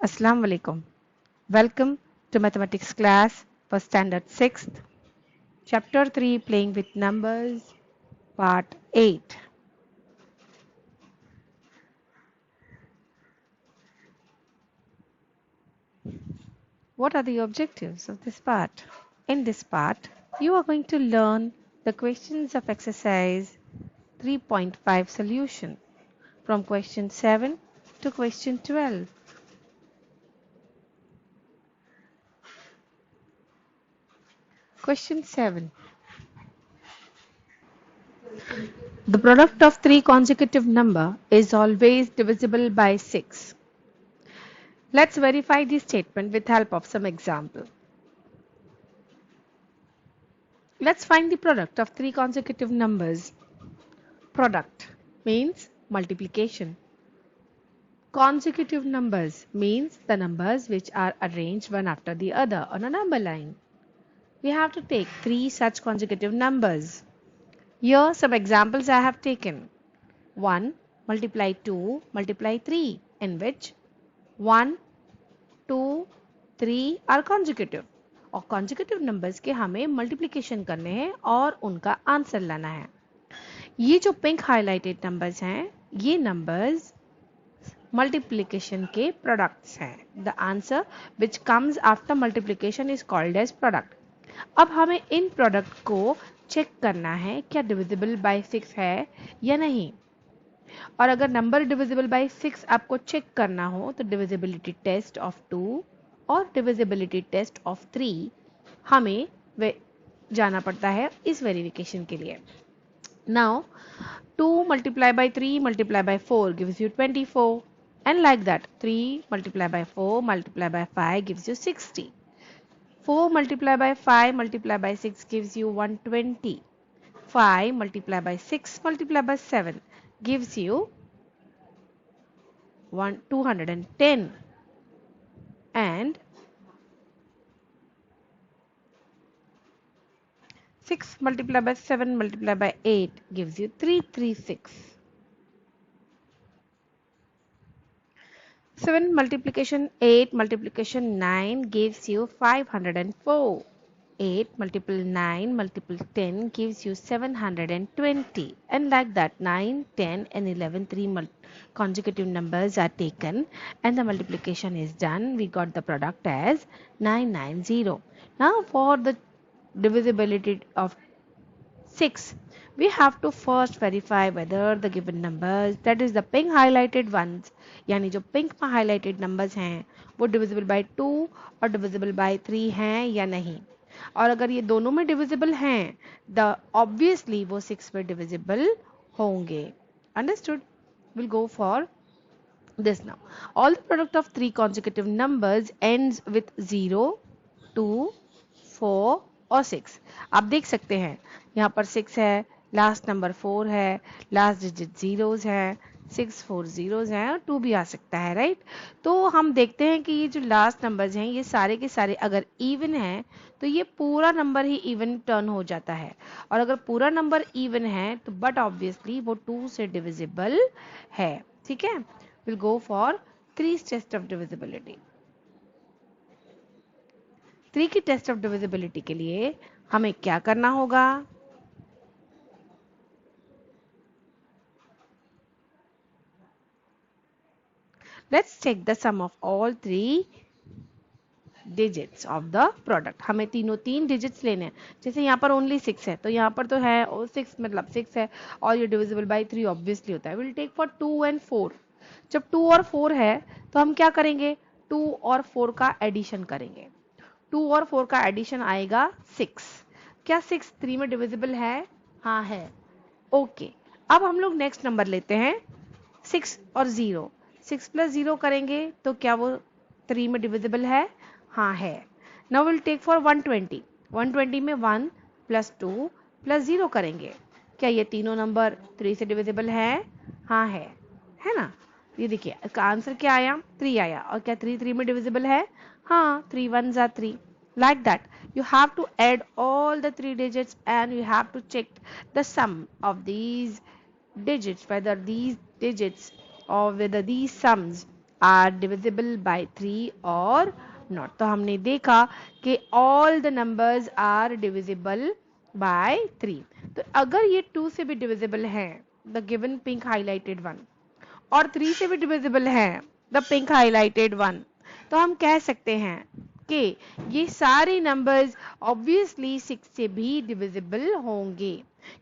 Assalamu alaikum. Welcome to mathematics class for standard 6th, chapter 3 playing with numbers, part 8. What are the objectives of this part? In this part, you are going to learn the questions of exercise 3.5 solution from question 7 to question 12. Question 7. The product of three consecutive number is always divisible by 6. Let's verify this statement with help of some example. Let's find the product of three consecutive numbers. Product means multiplication. Consecutive numbers means the numbers which are arranged one after the other on a number line. We have to take three such consecutive numbers. Here some examples I have taken. 1 multiply 2 multiply 3 in which 1, 2, 3 are consecutive. और consecutive numbers के हमें multiplication करने हैं और उनका answer लाना है. ये जो pink highlighted numbers हैं, ये numbers multiplication के products हैं. The answer which comes after multiplication is called as product. अब हमें इन product को चेक करना है क्या divisible by 6 है या नहीं. और अगर नंबर डिविजिबल बाय 6 आपको चेक करना हो तो डिविजिबिलिटी टेस्ट ऑफ 2 और डिविजिबिलिटी टेस्ट ऑफ 3 हमें जाना पड़ता है इस वेरिफिकेशन के लिए. Now 2 multiply bye 3 multiply by 4 gives you 24 and like that 3 multiply by 4 multiply by 5 gives you 60. 4 multiply by 5 multiply by 6 gives you 120. 5 multiply by 6 multiply by 7 gives you 210 and 6 multiplied by 7 multiplied by 8 gives you 336. 7 multiplication 8 multiplication 9 gives you 504. 8 multiple 9 multiple 10 gives you 720 and like that 9, 10 and 11 three consecutive numbers are taken and the multiplication is done. We got the product as 990. Now for the divisibility of 6 we have to first verify whether the given numbers that is the pink highlighted ones यानी जो pink में highlighted numbers हैं वो divisible by 2 और divisible by 3 हैं या नहीं. और अगर ये दोनों में divisible हैं the obviously वो 6 में divisible होंगे. Understood? We'll go for this now. All the product of three consecutive numbers ends with 0, 2, 4 और 6. आप देख सकते हैं यहाँ पर 6 है, लास्ट नंबर 4 है, लास्ट डिजिट जीरोज है, 6 4 जीरोज हैं और 2 भी आ सकता है, राइट. तो हम देखते हैं कि ये जो लास्ट नंबर्स हैं ये सारे के सारे अगर इवन हैं तो ये पूरा नंबर ही इवन टर्न हो जाता है. और अगर पूरा नंबर इवन है तो बट ऑब्वियसली वो 2 से डिविजिबल है. ठीक है. Will go for 3 test of divisibility. 3 की टेस्ट ऑफ डिविजिबिलिटी के लिए हमें क्या करना होगा. Let's check the sum of all three digits of the product. हमें तीनों तीन digits लेने हैं. जैसे यहाँ पर only 6 है तो यहाँ पर तो है 6 मतलब 6 है और ये divisible by 3 obviously होता है. We'll take for 2 and 4. जब 2 और 4 है तो हम क्या करेंगे 2 और 4 का एडिशन करेंगे. 2 और 4 का एडिशन आएगा 6. क्या 6 3 में डिविजिबल है. हाँ है. ओके. अब हम लोग नेक्स्ट नंबर लेते हैं 6 और 0. 6 प्लस 0 करेंगे तो क्या वो 3 में डिविजिबल है. हाँ है. Now will take for 120. 120 में 1 प्लस 2 प्लस 0 करेंगे. क्या ये तीनों नंबर 3 से डिविजिबल है. हाँ है ना. ये देखिए इसका आंसर क्या आया 3 आया. और क्या 3 3 में डिविजिबल है. हाँ 3 1s are 3. Like that you have to add all the 3 digits and you have to check the sum of these digits whether these digits or whether these sums are divisible by 3 और not. तो हमने देखा कि all the numbers are divisible by 3। तो अगर ये 2 से भी डिविजिबल है, the given pink highlighted one, और 3 से भी डिविजिबल है, द पिंक हाईलाइटेड वन, तो हम कह सकते हैं कि ये सारे नंबर्स ऑब्वियसली 6 से भी डिविजिबल होंगे,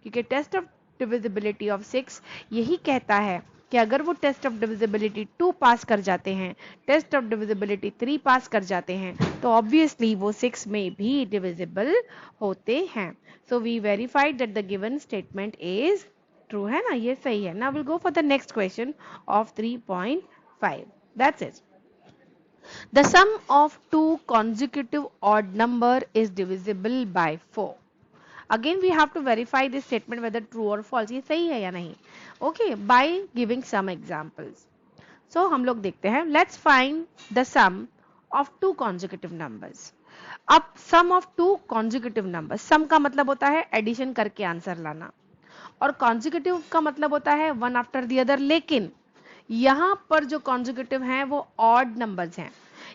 क्योंकि टेस्ट ऑफ डिविजिबिलिटी ऑफ 6 यही कहता है कि अगर वो टेस्ट ऑफ डिविजिबिलिटी 2 पास कर जाते हैं, टेस्ट ऑफ डिविजिबिलिटी 3 पास कर जाते हैं, तो ऑब्वियसली वो 6 में भी डिविजिबल होते हैं। So we verified that the given statement is true, है ना, ये सही है। Now will go for the next question of 3.5। That's it. The sum of two consecutive odd number is divisible by 4. Again we have to verify this statement whether true or false, ये सही है या नहीं। Okay, by giving some examples. So हम लोग देखते हैं, let's find the sum of two consecutive numbers. अब sum of two consecutive numbers, sum का मतलब होता है एडिशन करके आंसर लाना, और कॉन्जिक्यूटिव का मतलब होता है वन आफ्टर दी अदर, लेकिन यहां पर जो कॉन्जिक्यूटिव हैं वो ऑड नंबर्स हैं।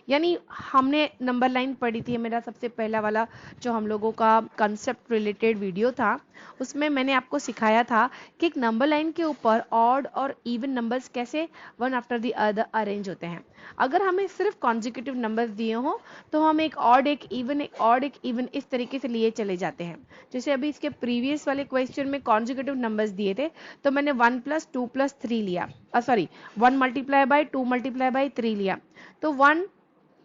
यानी हमने नंबर लाइन पढ़ी थी, मेरा सबसे पहला वाला जो हम लोगों का कंसेप्ट रिलेटेड वीडियो था, उसमें मैंने आपको सिखाया था कि एक नंबर लाइन के ऊपर ऑड और इवन नंबर्स कैसे one after the other arrange होते हैं। अगर हमें सिर्फ कॉन्जिक्यूटिव नंबर्स दिए हो तो हम एक ऑड एक इवन एक ऑड एक इवन इस तरीके से लिए चले जाते हैं। जैसे अभी इसके प्रीवियस वाले क्वेश्चन में कॉन्जिक्यूटिव नंबर्स दिए थे, तो मैंने 1 + 2 + 3 लिया, सॉरी 1 × 2 × 3 लिया, तो 1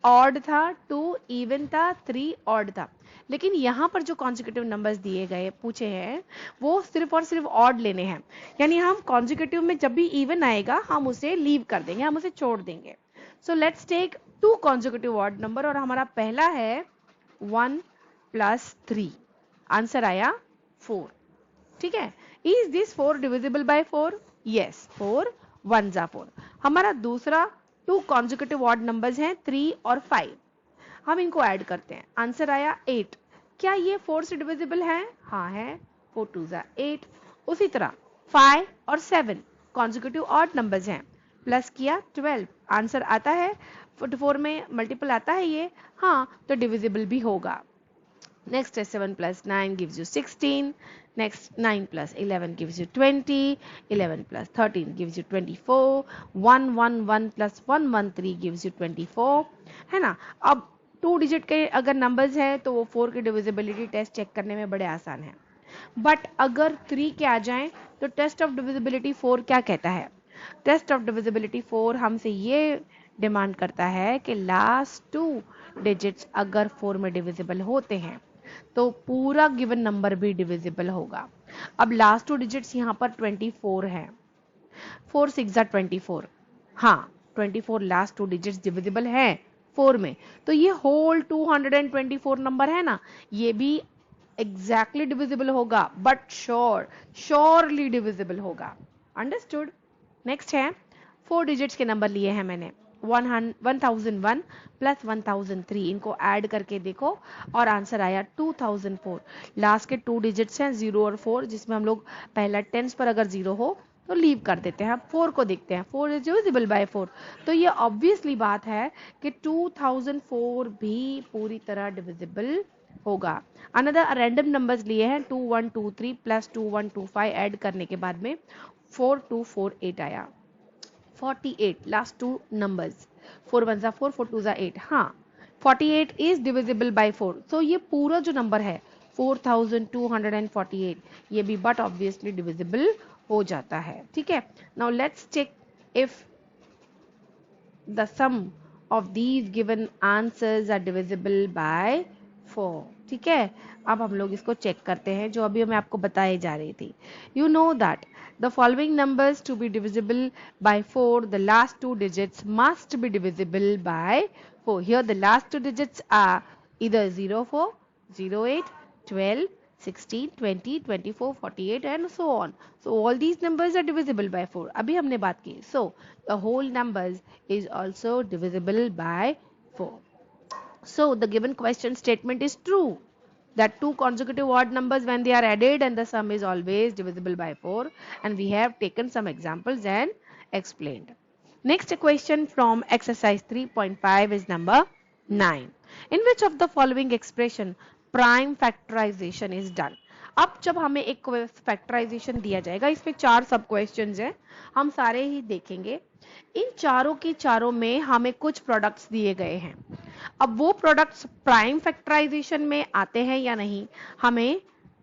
ऑड था, 2 इवन था, 3 ऑड था। लेकिन यहाँ पर जो कॉन्जिक्यूटिव नंबर्स दिए गए पूछे हैं वो सिर्फ और सिर्फ ऑड लेने हैं, यानी हम कॉन्जिक्यूटिव में जब भी इवन आएगा हम उसे लीव कर देंगे, हम उसे छोड़ देंगे। So let's take 2 consecutive odd number, और हमारा पहला है 1 + 3, आंसर आया 4। ठीक है, is this 4 divisible by 4? Yes, 4 1 × 4। हमारा दूसरा 2 कॉन्जिक्यूटिव ऑड नंबर्स हैं 3 और 5, हम इनको ऐड करते हैं, आंसर आया 8। क्या ये 4 से डिविजिबल है? हाँ है, 4 2 × 8। उसी तरह 5 और 7 कॉन्जिक्यूटिव ऑड नंबर्स हैं, प्लस किया 12, आंसर आता है 44 में मल्टीपल आता है ये, हाँ तो डिविजिबल भी होगा। Next is 7 + 9 gives you 16. Next 9 + 11 gives you 20. 11 + 13 gives you 24. 1 1 1 + 1 1 3 gives you 24, है ना। अब 2 डिजिट के अगर नंबर्स हैं तो वो 4 की डिविजिबिलिटी टेस्ट चेक करने में बड़े आसान है, बट अगर 3 के आ जाएं तो टेस्ट ऑफ डिविजिबिलिटी 4 क्या कहता है? टेस्ट ऑफ डिविजिबिलिटी 4 हमसे ये डिमांड करता है कि लास्ट 2 डिजिट्स अगर 4 में डिविजिबल होते हैं तो पूरा गिवन नंबर भी डिविजिबल होगा। अब लास्ट 2 डिजिट्स यहाँ पर 24 है, 4 6 = 24, हाँ 24 लास्ट 2 डिजिट्स डिविजिबल है 4 में, तो ये होल 224 नंबर है ना, ये भी एग्जैक्टली डिविजिबल होगा, बट श्योरली डिविजिबल होगा। अंडरस्टूड। नेक्स्ट है 4 डिजिट्स के नंबर लिए हैं मैंने, 1001 + 1003, इनको ऐड करके देखो और आंसर आया 2004। लास्ट के 2 डिजिट्स हैं 0 और 4, जिसमें हम लोग पहला टेंस पर अगर 0 हो तो लीव कर देते हैं। अब 4 को देखते हैं, 4 इज डिविजिबल बाय 4, तो ये ऑब्वियसली बात है कि 2004 भी पूरी तरह डिविजिबल होगा। अनदर रैंडम नंबर्स लिए हैं 2123 + 2125, ऐड करने के बाद में 4248 आया, 48 लास्ट 2 नंबर्स, 4 1 × 4 4 2 × 8, हाँ 48 इज डिविजिबल बाय 4। सो ये पूरा जो नंबर है 4248, ये भी बट ऑब्वियसली डिविजिबल हो जाता है। ठीक है, now let's check if the sum of these given answers are divisible by 4। ठीक है, अब हम लोग इसको चेक करते हैं जो अभी मैं आपको बताए जा रही थी। You know that the following numbers to be divisible by 4, the last 2 digits must be divisible by 4. Here the last 2 digits are either 04, 08, 12, 16, 20, 24, 48 and so on. So all these numbers are divisible by 4. अभी हमने बात की. So the whole numbers is also divisible by 4. So the given question statement is true, that 2 consecutive odd numbers when they are added and the sum is always divisible by 4, and we have taken some examples and explained. Next question from exercise 3.5 is number 9. In which of the following expression prime factorization is done? अब जब हमें एक factorisation दिया जाएगा, इसमें 4 सब questions हैं, हम सारे ही देखेंगे। इन चारों के चारों में हमें कुछ प्रोडक्ट्स दिए गए हैं। अब वो प्रोडक्ट्स प्राइम फैक्टराइजेशन में आते हैं या नहीं, हमें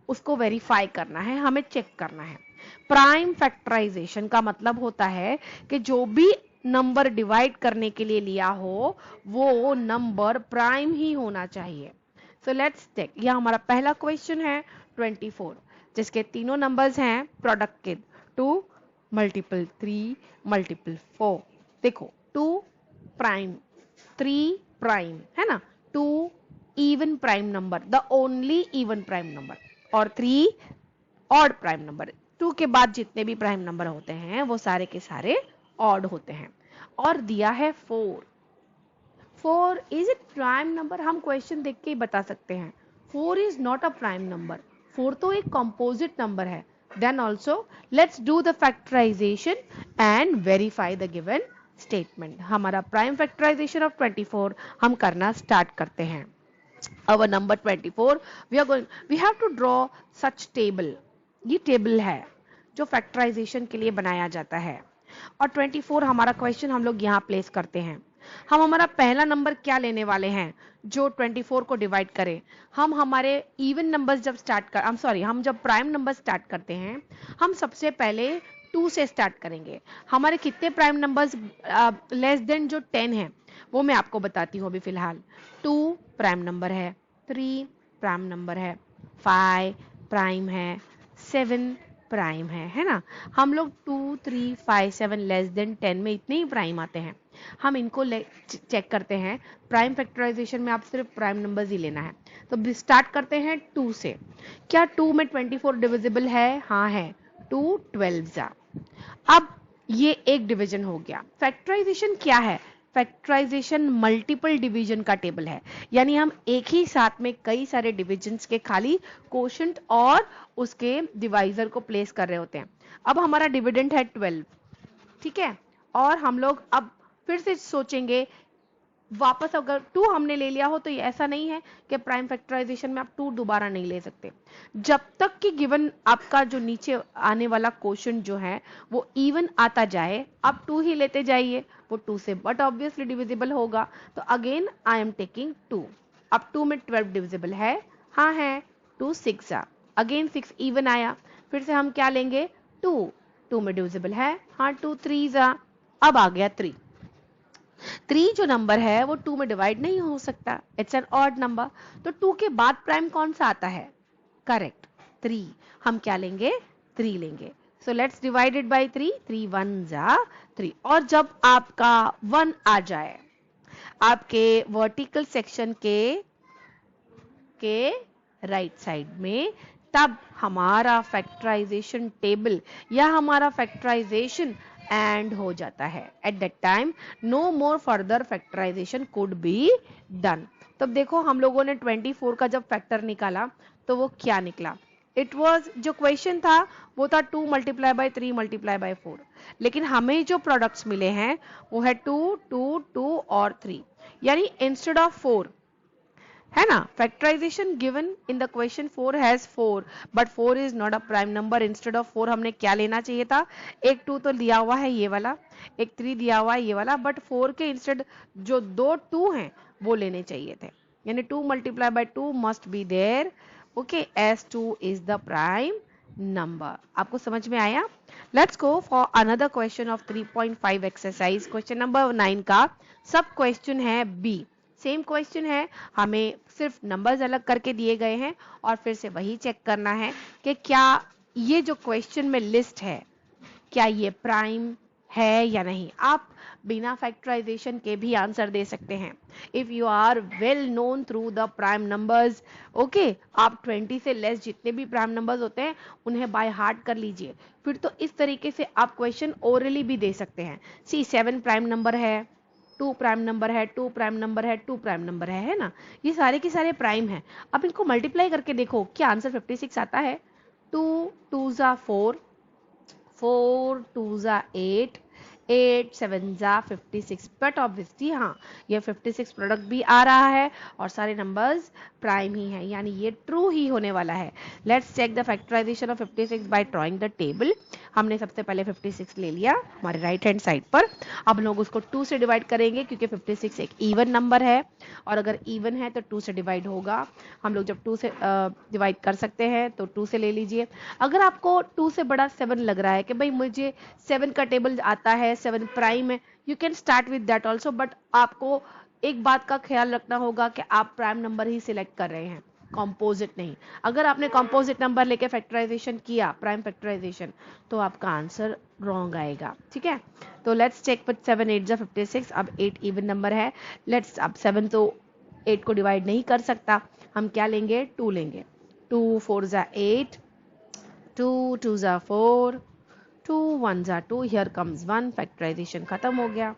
उसको वेरीफाई करना है, हमें चेक करना है। प्राइम फैक्टराइजेशन का मतलब होता है कि जो भी नंबर डिवाइड करने के लिए लिया हो वो नंबर प्राइम ही होना चाहिए। So let's check. यह हमारा पहला क्वेश्चन है 24, जिसके तीनों नंबर्स हैं प्रोडक्ट के 2 मल्टीपल 3 मल्टीपल 4। देखो 2 प्राइम 3 प्राइम है ना, 2 even prime number, the only even prime number, और 3 ऑड प्राइम नंबर। 2 के बाद जितने भी प्राइम नंबर होते हैं वो सारे के सारे ऑड होते हैं। और दिया है 4। 4 इज इट प्राइम नंबर? हम क्वेश्चन देख के ही बता सकते हैं 4 is not a prime number. 4 तो एक कंपोजिट नंबर है। Then also let's do the factorization and verify the given statement. हमारा प्राइम फैक्टराइजेशन ऑफ 24 हम करना स्टार्ट करते हैं। Our number 24, we have to draw such table। ये टेबल है जो फैक्टराइजेशन के लिए बनाया जाता है। और 24 हमारा क्वेश्चन हम लोग यहाँ प्लेस करते हैं। हम हमारा पहला नंबर क्या लेने वाले हैं जो 24 को डिवाइड करे? हम हमारे इवन नंबर्स जब हम जब प्राइम नंबर स्टार्ट करते हैं, हम सबसे पहले 2 से स्टार्ट करेंगे। हमारे कितने प्राइम नंबर्स लेस देन जो 10 है वो मैं आपको बताती हूँ अभी फिलहाल। 2 प्राइम नंबर है, 3 प्राइम नंबर है, 5 प्राइम है, 7 प्राइम है ना। हम लोग 2 3 5 7 लेस देन 10 में इतने ही प्राइम आते हैं। हम इनको चेक करते हैं। प्राइम फैक्टराइजेशन में आप सिर्फ प्राइम नंबर्स ही लेना है। तो स्टार्ट करते हैं 2 से। क्या 2 में 24 डिविजिबल है? हाँ है। 2 12 अब ये एक डिवीजन हो गया। फैक्टराइजेशन क्या है? फैक्टराइजेशन मल्टीपल डिवीजन का टेबल है, यानी हम एक ही साथ में कई सारे डिविजन्स के खाली कोशेंट और उसके डिवाइजर को प्लेस कर रहे होते हैं। अब हमारा डिविडेंड है 12, ठीक है। और हम लोग अब फिर से सोचेंगे, वापस अगर 2 हमने ले लिया हो तो ये ऐसा नहीं है कि प्राइम फैक्टराइजेशन में आप 2 दोबारा नहीं ले सकते। जब तक कि गिवन आपका जो नीचे आने वाला क्वोशंट जो है वो इवन आता जाए, आप 2 ही लेते जाइए। वो 2 से बट ऑब्वियसली डिविजिबल होगा, तो अगेन आई एम टेकिंग 2। अब 2 में 12 डिविजिबल है? हाँ है। 2 6 अगेन 6 इवन आया, फिर से हम क्या लेंगे? 2। 2 में डिविजिबल है? हाँ। 2 3 अब आ गया 3। 3 जो नंबर है वो 2 में डिवाइड नहीं हो सकता, इट्स एन ऑड नंबर। तो 2 के बाद प्राइम कौन सा आता है? करेक्ट, 3। हम क्या लेंगे? 3 लेंगे। So let's divide it by 3। 3 1 3। और जब आपका 1 आ जाए आपके वर्टिकल सेक्शन के राइट साइड में, तब हमारा फैक्टराइजेशन टेबल या हमारा फैक्टराइजेशन एंड हो जाता है। At that time no more further factorization could be done. तब देखो हम लोगों ने 24 का जब फैक्टर निकाला तो वो क्या निकला? इट वॉज, जो क्वेश्चन था वो था 2 मल्टीप्लाई बाय 3 मल्टीप्लाई बाय 4, लेकिन हमें जो प्रोडक्ट्स मिले हैं वो है 2 2 2 और 3, यानी इंस्टेड ऑफ 4, है ना। Factorization given in the question 4 has 4, but 4 is not a prime number. Instead of 4 हमने क्या लेना चाहिए था? एक 2 तो दिया हुआ है ये वाला, एक 3 दिया हुआ है ये वाला, बट 4 के इंस्टेड जो 2 2 हैं वो लेने चाहिए थे, यानी 2 multiply by 2 must be there. Okay, as 2 is the prime number. आपको समझ में आया? Let's go for another question of 3.5 exercise. Question number 9 का सब क्वेश्चन है बी। सेम क्वेश्चन है, हमें सिर्फ नंबर्स अलग करके दिए गए हैं और फिर से वही चेक करना है कि क्या ये जो क्वेश्चन में लिस्ट है क्या ये प्राइम है या नहीं। आप बिना फैक्टराइजेशन के भी आंसर दे सकते हैं if you are well known through the prime numbers. Okay, आप 20 से लेस जितने भी प्राइम नंबर्स होते हैं उन्हें बाय हार्ट कर लीजिए, फिर तो इस तरीके से आप क्वेश्चन ओरली भी दे सकते हैं। सी 7 प्राइम नंबर है, 2 प्राइम नंबर है, 2 प्राइम नंबर है, 2 प्राइम नंबर है ना। ये सारे के सारे प्राइम हैं। अब इनको मल्टीप्लाई करके देखो क्या आंसर 56 आता है। 2 2 4, 4 2 8, 8 7 जा 56, बट ऑब्वियसली हाँ ये 56 प्रोडक्ट भी आ रहा है और सारे नंबर्स प्राइम ही है, यानी ये ट्रू ही होने वाला है। Let's check the factorization of 56 by drawing the table. हमने सबसे पहले 56 ले लिया हमारे राइट हैंड साइड पर। अब लोग उसको 2 से डिवाइड करेंगे क्योंकि 56 एक इवन नंबर है और अगर इवन है तो 2 से डिवाइड होगा। हम लोग जब 2 से डिवाइड कर सकते हैं तो 2 से ले लीजिए। अगर आपको 2 से बड़ा 7 लग रहा है कि भाई मुझे 7 का टेबल आता है, 7 प्राइम है, you can start with that also, but आपको एक बात का ख्याल रखना होगा कि आप प्राइम नंबर ही सिलेक्ट कर रहे हैं, कॉम्पोजिट नहीं। अगर आपने कॉम्पोजिट नंबर लेके फैक्टराइजेशन किया, प्राइम फैक्टराइजेशन, तो आपका आंसर रॉन्ग आएगा। ठीक है, तो लेट्स चेक विद 7 8 जा 56। अब 8 इवन नंबर है। लेट्स, अब 7 तो 8 को डिवाइड नहीं कर सकता, हम क्या लेंगे, 2 लेंगे। 2 4 जा 8, 2 2 जा 4, 2 1 जा 2, हियर कम्स 1, फैक्टराइजेशन खत्म हो गया।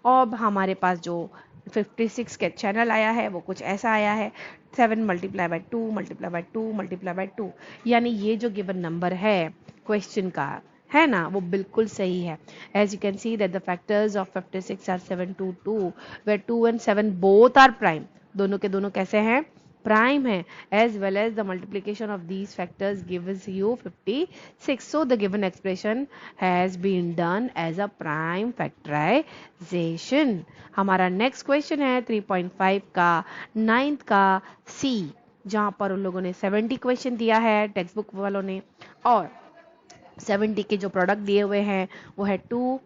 अब हमारे पास जो 56 के चैनल आया है वो कुछ ऐसा आया है, 7 multiply by 2 multiply by 2 multiply by 2, यानी ये जो गिवन नंबर है क्वेश्चन का है ना, वो बिल्कुल सही है। As you can see that the factors of 56 are 7 2 2, where 2 and 7 both are prime, दोनों के दोनों कैसे हैं, प्राइम है, as well as the multiplication of these factors gives you 56. So the given expression has been done as a prime factorization. हमारा next question है 3.5 का 9th का C, जहाँ पर उन लोगों ने 70 क्वेश्चन दिया है टेक्स्ट बुक वालों ने, और 70 के जो प्रोडक्ट दिए हुए हैं वो है 2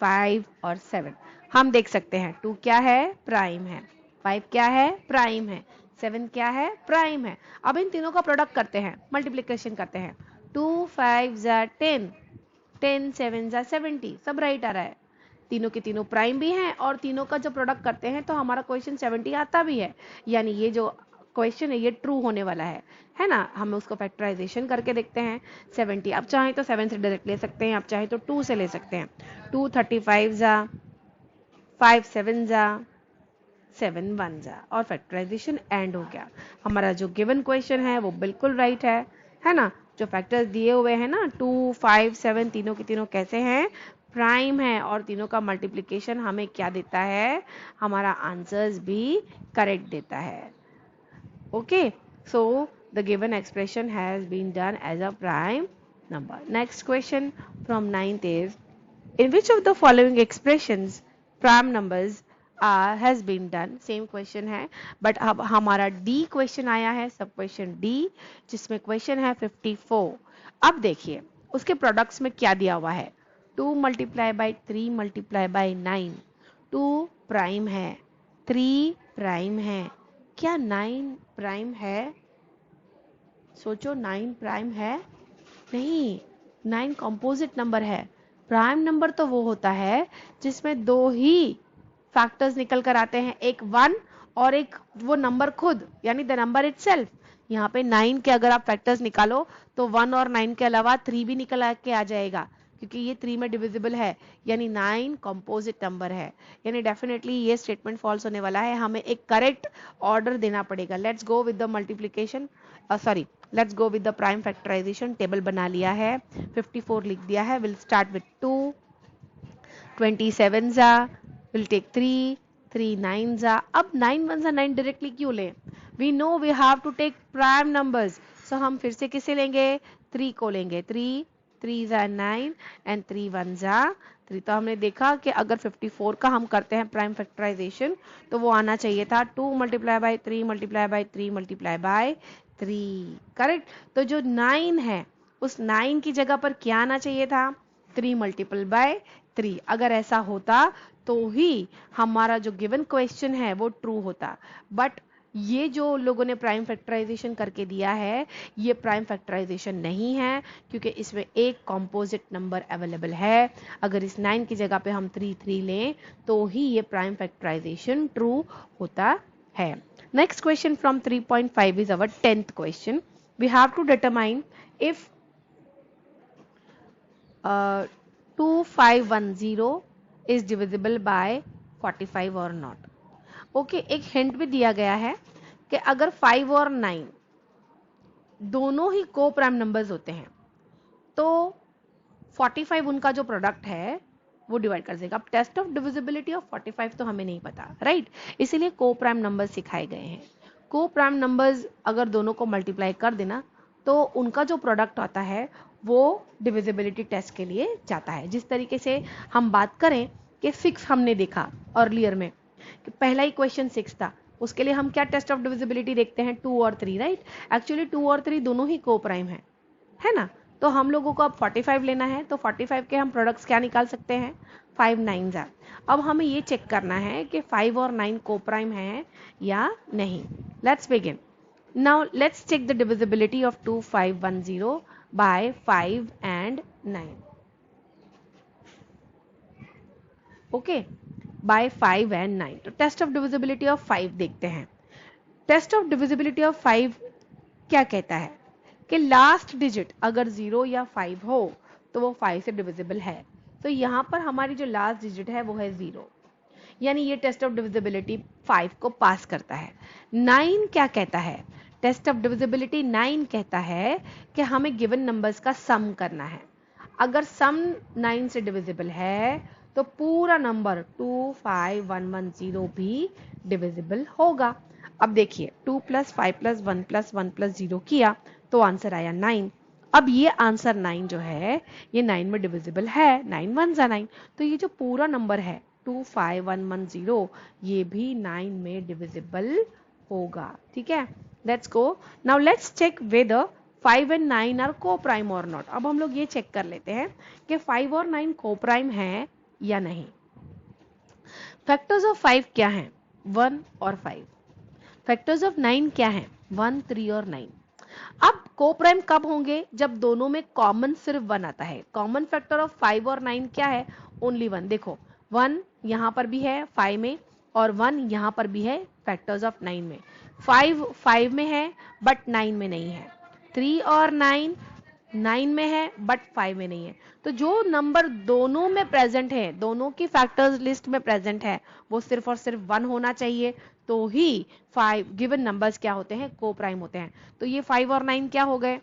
5 और 7। हम देख सकते हैं 2 क्या है, प्राइम है, 5 क्या है, प्राइम है, 7 क्या है, प्राइम है। अब इन तीनों का प्रोडक्ट करते हैं, मल्टीप्लिकेशन करते हैं। 2 5 जा 10, 10 7 जा 70, सब राइट आ रहा है, तीनों के तीनों प्राइम भी हैं और तीनों का जो प्रोडक्ट करते हैं तो हमारा क्वेश्चन 70 आता भी है, यानी ये जो क्वेश्चन है ये ट्रू होने वाला है ना। हम उसको फैक्टराइजेशन करके देखते हैं। 70 आप चाहें तो 7 से डायरेक्ट ले सकते हैं, आप चाहें तो 2 से ले सकते हैं। 2 35 जा, 5 7 जा, 7 1 जा, और फैक्टराइजेशन एंड हो गया। हमारा जो गिवन क्वेश्चन है वो बिल्कुल राइट है ना। जो फैक्टर्स दिए हुए हैं ना 2 5 7, तीनों के तीनों कैसे हैं, प्राइम है, और तीनों का मल्टीप्लिकेशन हमें क्या देता है, हमारा आंसर्स भी करेक्ट देता है। Okay, so the given expression has been done as a prime number. Next question from 9th is, in which of the following expressions prime numbers has been done? Same question है, but अब हमारा D question आया है, सब question D, जिसमें question है 54। अब देखिए उसके products में क्या दिया हुआ है, 2 multiply by 3 multiply by 9, 2 prime है, 3 प्राइम है, क्या 9 प्राइम है, सोचो 9 प्राइम है, नहीं, 9 कंपोजिट नंबर है। प्राइम नंबर तो वो होता है जिसमें दो ही फैक्टर्स निकल कर आते हैं, एक 1 और एक वो नंबर खुद, यानी द नंबर इटसेल्फ। यहाँ पे 9 के अगर आप फैक्टर्स निकालो तो 1 और 9 के अलावा 3 भी निकल के आ जाएगा, क्योंकि ये 3 में डिविजिबल है, यानी 9 कंपोजिट नंबर है, यानी डेफिनेटली ये स्टेटमेंट फॉल्स होने वाला है। हमें एक करेक्ट ऑर्डर देना पड़ेगा। Let's go with the multiplication, sorry, let's go with the prime factorization. Table बना लिया है, 54 लिख दिया है। विल स्टार्ट विद 2, 27 जा, विल टेक 3, 3 9 जा। अब 9 1 जा 9 डायरेक्टली क्यों लें, we know we have to take prime numbers, so हम फिर से किसे लेंगे, 3 को लेंगे। 3 3 जा 9 एंड 3 1 जा 3। तो हमने देखा कि अगर 54 का हम करते हैं प्राइम फैक्टराइजेशन तो वो आना चाहिए था 2 multiply by 3 multiply by 3 multiply by 3, correct. तो जो 9 है उस 9 की जगह पर क्या आना चाहिए था, 3 मल्टीपल बाय 3। अगर ऐसा होता तो ही हमारा जो गिवन क्वेश्चन है वो ट्रू होता, बट ये जो लोगों ने प्राइम फैक्टराइजेशन करके दिया है ये प्राइम फैक्टराइजेशन नहीं है, क्योंकि इसमें एक कॉम्पोजिट नंबर अवेलेबल है। अगर इस 9 की जगह पे हम 3 3 लें तो ही ये प्राइम फैक्टराइजेशन ट्रू होता है। Next question from 3.5 is our 10th question. We have to determine if 2510 is divisible by 45 or not. Okay, एक हिंट भी दिया गया है कि अगर 5 और 9 दोनों ही को प्राइम नंबर्स होते हैं तो 45 उनका जो प्रोडक्ट है वो डिवाइड कर देगा। अब टेस्ट ऑफ डिविजिबिलिटी ऑफ 45 तो हमें नहीं पता, राइट, इसीलिए को प्राइम नंबर्स सिखाए गए हैं। को प्राइम नंबर्स अगर दोनों को मल्टीप्लाई कर देना तो उनका जो प्रोडक्ट आता है वो डिविजिबिलिटी टेस्ट के लिए जाता है। जिस तरीके से हम बात करें कि 6 हमने देखा अर्लियर में, कि पहला ही क्वेश्चन 6 था, उसके लिए हम क्या टेस्ट ऑफ डिविजिबिलिटी देखते हैं, 2 और 3, राइट। एक्चुअली 2 और 3 दोनों ही को प्राइम है ना। तो हम लोगों को अब 45 लेना है, तो 45 के हम प्रोडक्ट्स क्या निकाल सकते हैं, 5 9s है। अब हमें ये चेक करना है कि 5 और 9 को प्राइम है या नहीं। Let's begin. Now let's check the divisibility of 2510 by 5 and 9। Okay, by 5 and 9। तो टेस्ट ऑफ डिविजिबिलिटी ऑफ 5 देखते हैं। टेस्ट ऑफ डिविजिबिलिटी ऑफ 5 क्या कहता है कि लास्ट डिजिट अगर 0 या 5 हो तो वो 5 से डिविजिबल है। तो यहाँ पर हमारी जो लास्ट डिजिट है वो है 0, यानी ये टेस्ट ऑफ डिविजिबिलिटी 5 को पास करता है। 9 क्या कहता है, टेस्ट ऑफ डिविजिबिलिटी 9 कहता है कि हमें गिवन नंबर्स का सम करना है। अगर सम 9 से डिविजिबल है तो पूरा नंबर 25110 भी डिविजिबल होगा। अब देखिए 2 + 5 + 1 + 1 + 0 किया तो आंसर आया 9। अब ये आंसर 9 जो है ये 9 में डिविजिबल है, 9 1 = 9। तो ये जो पूरा नंबर है 25110 ये भी 9 में डिविजिबल होगा। ठीक है, let's go. Now let's check whether 5 and 9 are coprime और नॉट। अब हम लोग ये चेक कर लेते हैं कि 5 और 9 को प्राइम है या नहीं। फैक्टर्स ऑफ 5 क्या हैं, 1 और 5। फैक्टर्स ऑफ 9 क्या हैं, 1 3 और 9। अब को प्राइम कब होंगे, जब दोनों में कॉमन सिर्फ 1 आता है। कॉमन फैक्टर ऑफ 5 और 9 क्या है, ओनली 1। देखो 1 यहां पर भी है 5 में और 1 यहां पर भी है फैक्टर्स ऑफ 9 में। 5 में है बट 9 में नहीं है। 3 और 9 में है बट 5 में नहीं है। तो जो नंबर दोनों में प्रेजेंट है, दोनों की फैक्टर्स लिस्ट में प्रेजेंट है, वो सिर्फ और सिर्फ 1 होना चाहिए, तो ही 5 गिवन नंबर्स क्या होते हैं, को प्राइम होते हैं। तो ये 5 और 9 क्या हो गए,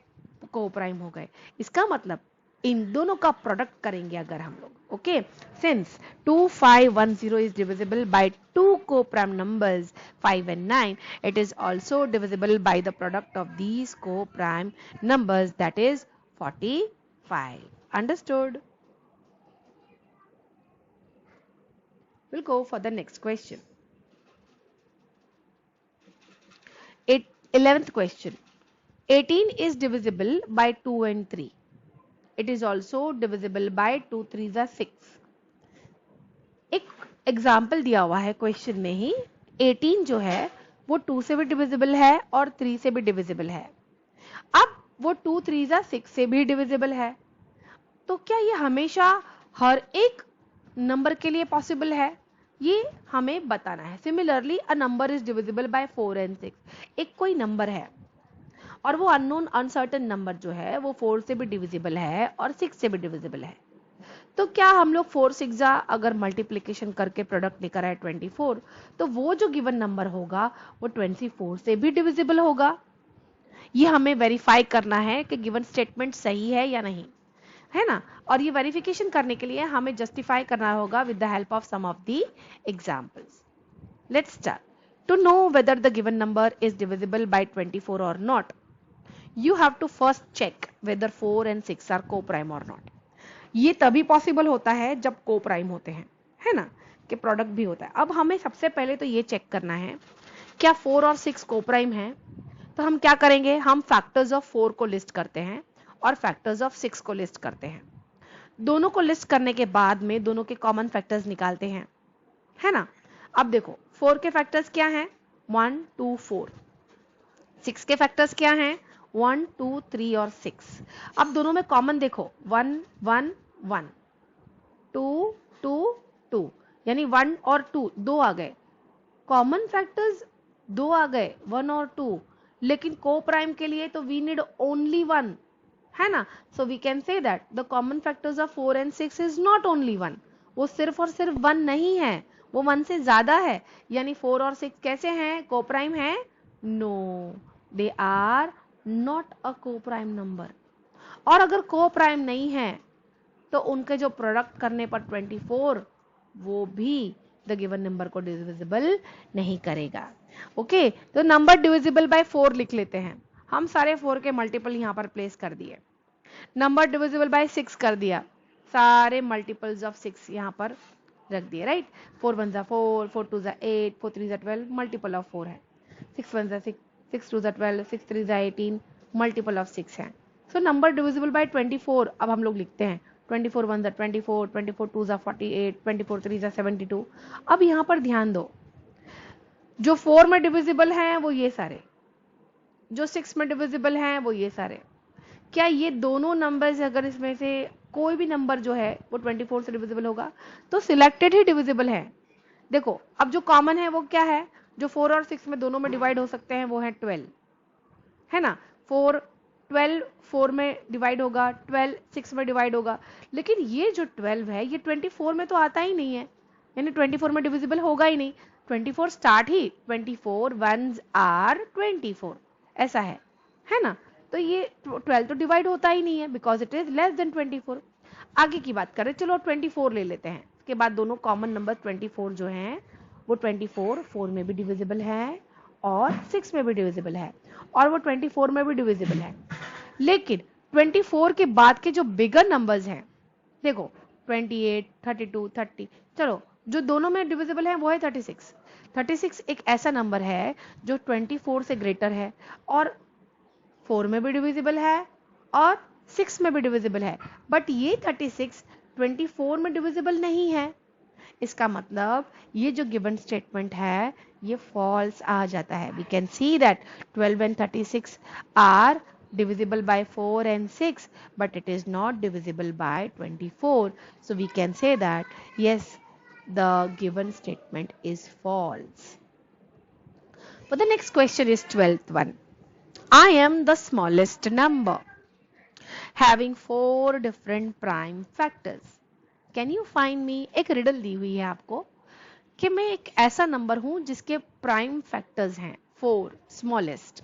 को प्राइम हो गए। इसका मतलब इन दोनों का प्रोडक्ट करेंगे अगर हम लोग, okay, since 2510 is divisible by two co-prime numbers 5 and 9, it is also divisible by the product of these co-prime numbers, that is 45. Understood? We'll go for the next question. 11th question. 18 is divisible by 2 and 3. It is also divisible by 2 3s are 6. एक example दिया हुआ है question में ही, 18 जो है वो 2 से भी डिविजिबल है और 3 से भी डिविजिबल है। अब वो 2 3s are 6 से भी डिविजिबल है। तो क्या ये हमेशा हर एक नंबर के लिए पॉसिबल है, ये हमें बताना है। Similarly a number is divisible by 4 and 6। एक कोई नंबर है और वो अननोन अनसर्टेन नंबर जो है वो 4 से भी डिविजिबल है और 6 से भी डिविजिबल है। तो क्या हम लोग 4 6 अगर मल्टीप्लिकेशन करके प्रोडक्ट लेकर आए 24, तो वो जो गिवन नंबर होगा वो 24 से भी डिविजिबल होगा। ये हमें वेरीफाई करना है कि गिवन स्टेटमेंट सही है या नहीं, है ना। और ये वेरिफिकेशन करने के लिए हमें जस्टिफाई करना होगा with the help of some of the examples. Let's start. To know whether the given number is divisible by 24 और not, you have to first check whether 4 and 6 are co-prime or not. ये तभी possible होता है जब को prime होते हैं, है ना, कि प्रोडक्ट भी होता है। अब हमें सबसे पहले तो ये चेक करना है क्या 4 और 6 को प्राइम है। तो हम क्या करेंगे, हम फैक्टर्स ऑफ 4 को लिस्ट करते हैं और फैक्टर्स ऑफ 6 को लिस्ट करते हैं। दोनों को लिस्ट करने के बाद में दोनों के कॉमन फैक्टर्स निकालते हैं, है ना। अब देखो 4 के फैक्टर्स क्या हैं, 1 2 4। 6 के फैक्टर्स क्या हैं, 1 2 3 और 6। अब दोनों में कॉमन देखो 1 1 1, 2 2 2, यानी 1 और 2 दो आ गए। कॉमन फैक्टर्स दो आ गए, 1 और 2, लेकिन को प्राइम के लिए तो वी नीड ओनली 1, है ना। So we can say that the common factors of 4 and 6 is not only 1। वो सिर्फ और सिर्फ 1 नहीं है, वो 1 से ज्यादा है। यानी 4 और 6 कैसे हैं, को प्राइम है, no, they are not a coprime number. और अगर को प्राइम नहीं है तो उनके जो प्रोडक्ट करने पर 24 वो भी द गिवन नंबर को डिविजिबल नहीं करेगा। ओके, तो नंबर डिविजिबल बाय 4 लिख लेते हैं। हम सारे 4 के मल्टीपल यहाँ पर प्लेस कर दिए। नंबर डिविजिबल बाय 6 कर दिया, सारे मल्टीपल्स ऑफ 6 यहाँ पर रख दिए, राइट। 4 1 जा 4, 4 2 जा 8, 4 3 जा 12, मल्टीपल ऑफ 4 है। 6 1 जा 6, 6 2 जा 12, 6 3 जा 18, मल्टीपल ऑफ 6 है। सो नंबर डिविजिबल बाय 24 अब हम लोग लिखते हैं 24 1 जा 24, 24 2 जा 48, 24 3 जा 72। अब यहाँ पर ध्यान दो, जो 4 में डिविजिबल हैं वो ये सारे, जो 6 में डिविजिबल हैं वो ये सारे। क्या ये दोनों नंबर्स, अगर इसमें से कोई भी नंबर जो है वो 24 से डिविजिबल होगा तो सिलेक्टेड ही डिविजिबल है। देखो अब जो कॉमन है वो क्या है, जो 4 और 6 में दोनों में डिवाइड हो सकते हैं वो है 12, है ना। 12 4 में डिवाइड होगा, 12 6 में डिवाइड होगा, लेकिन ये जो 12 है ये 24 में तो आता ही नहीं है, यानी 24 में डिविजिबल होगा ही नहीं। 24 स्टार्ट ही 24 1s आर 24 ऐसा है ना। तो ये 12 तो डिवाइड होता ही नहीं है because it is less than 24। आगे की बात करें, चलो 24 ले लेते हैं। इसके बाद दोनों कॉमन नंबर 24 जो हैं वो 24 4 में भी डिविजिबल है और 6 में भी डिविजिबल है और वो 24 में भी डिविजिबल है। लेकिन 24 के बाद के जो बिगर नंबर्स हैं, देखो 28 32 30, चलो जो दोनों में डिविजिबल है वो है 36। 36 एक ऐसा नंबर है जो 24 से ग्रेटर है और 4 में भी डिविजिबल है और 6 में भी डिविजिबल है, बट ये 36 24 में डिविजिबल नहीं है। इसका मतलब ये जो गिवन स्टेटमेंट है ये फॉल्स आ जाता है। We can see that 12 and 36 are divisible by 4 and 6, but it is not divisible by 24. So we can say that yes, the given statement is false. But the next question is 12th one. I am the smallest number having 4 different prime factors. Can you find me? एक riddle दी हुई है आपको कि मैं एक ऐसा number हूं जिसके प्राइम फैक्टर्स हैं 4, स्मॉलेस्ट।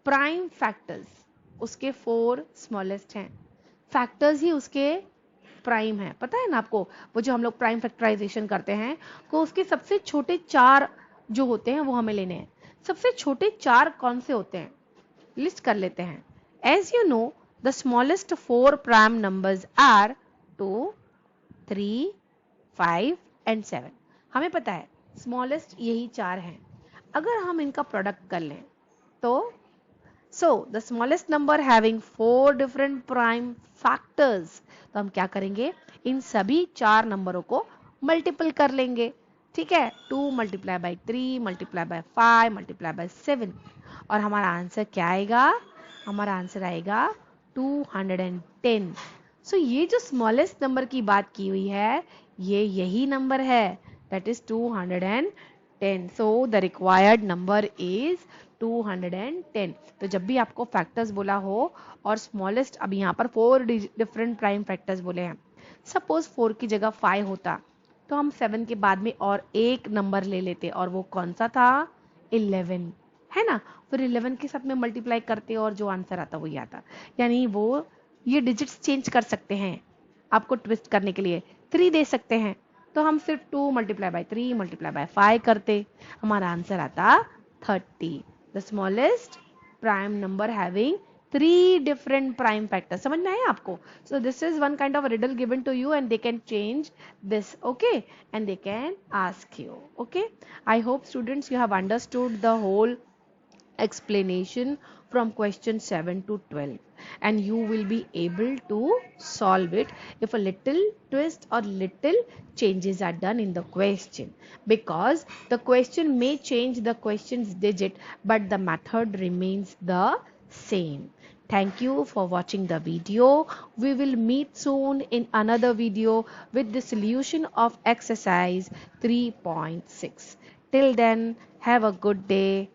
प्राइम फैक्टर्स उसके 4 स्मॉलेस्ट हैं, फैक्टर्स ही उसके प्राइम है। पता है ना आपको, वो जो हम लोग प्राइम फैक्टराइजेशन करते हैं तो उसके सबसे छोटे 4 जो होते हैं वो हमें लेने हैं। सबसे छोटे 4 कौन से होते हैं, लिस्ट कर लेते हैं। As you know the smallest 4 prime numbers are 2 3 5 and 7। हमें पता है स्मॉलेस्ट यही 4 हैं। अगर हम इनका प्रोडक्ट कर लें तो so the smallest number having 4 different prime factors, तो हम क्या करेंगे, इन सभी 4 नंबरों को मल्टीपल कर लेंगे। ठीक है, 2 multiply by 3 multiply by 5 multiply by 7 और हमारा आंसर क्या आएगा, हमारा आंसर आएगा 210। सो ये जो स्मॉलेस्ट नंबर की बात की हुई है ये यही नंबर है, that is 210। So the required number is 210। तो जब भी आपको फैक्टर्स बोला हो और स्मॉलेस्ट, अब यहाँ पर 4 डिफरेंट प्राइम फैक्टर्स बोले हैं, सपोज 4 की जगह 5 होता तो हम 7 के बाद में और एक नंबर ले लेते और वो कौन सा था, 11, है ना। फिर 11 के साथ में मल्टीप्लाई करते और जो आंसर आता वही आता। यानी वो ये डिजिट्स चेंज कर सकते हैं, आपको ट्विस्ट करने के लिए 3 दे सकते हैं, तो हम सिर्फ 2 मल्टीप्लाई बाई 3 मल्टीप्लाई बाई 5 करते, हमारा आंसर आता 30। The smallest prime number having 3 different prime factors. समझ में आया आपको? So this is one kind of riddle given to you and they can change this, okay? And they can ask you, okay? I hope students you have understood the whole explanation from question 7 to 12 and you will be able to solve it if a little twist or little changes are done in the question, because the question may change the question's digit but the method remains the same. Thank you for watching the video. We will meet soon in another video with the solution of exercise 3.6. Till then, have a good day.